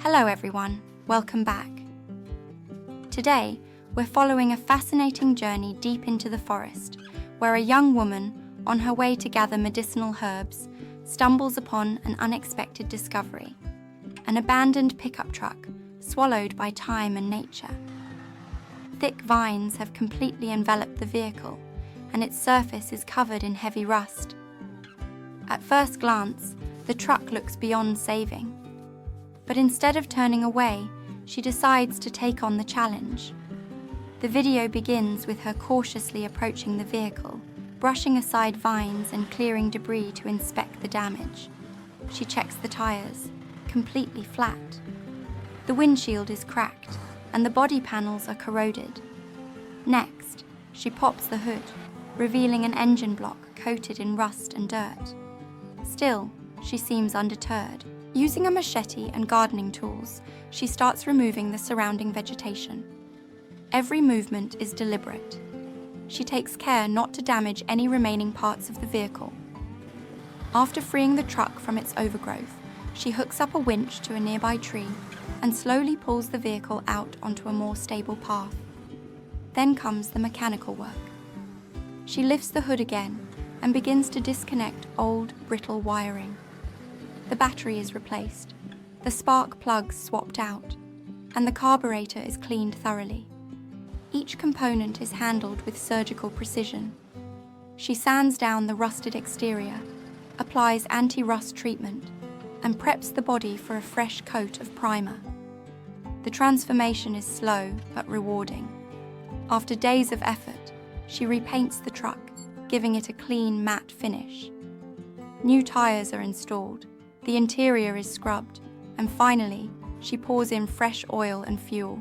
Hello everyone, welcome back. Today, we're following a fascinating journey deep into the forest, where a young woman, on her way to gather medicinal herbs, stumbles upon an unexpected discovery: an abandoned pickup truck swallowed by time and nature. Thick vines have completely enveloped the vehicle, and its surface is covered in heavy rust. At first glance, the truck looks beyond saving. But instead of turning away, she decides to take on the challenge. The video begins with her cautiously approaching the vehicle, brushing aside vines and clearing debris to inspect the damage. She checks the tires, completely flat. The windshield is cracked, and the body panels are corroded. Next, she pops the hood, revealing an engine block coated in rust and dirt. Still, she seems undeterred. Using a machete and gardening tools, she starts removing the surrounding vegetation. Every movement is deliberate. She takes care not to damage any remaining parts of the vehicle. After freeing the truck from its overgrowth, she hooks up a winch to a nearby tree and slowly pulls the vehicle out onto a more stable path. Then comes the mechanical work. She lifts the hood again and begins to disconnect old, brittle wiring. The battery is replaced, the spark plugs swapped out, and the carburetor is cleaned thoroughly. Each component is handled with surgical precision. She sands down the rusted exterior, applies anti-rust treatment, and preps the body for a fresh coat of primer. The transformation is slow but rewarding. After days of effort, she repaints the truck, giving it a clean, matte finish. New tires are installed, the interior is scrubbed, and finally, she pours in fresh oil and fuel.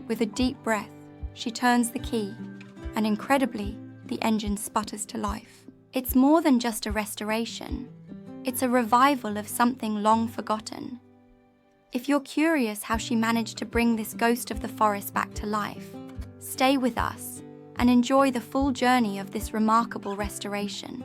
With a deep breath, she turns the key, and incredibly, the engine sputters to life. It's more than just a restoration. It's a revival of something long forgotten. If you're curious how she managed to bring this ghost of the forest back to life, stay with us and enjoy the full journey of this remarkable restoration.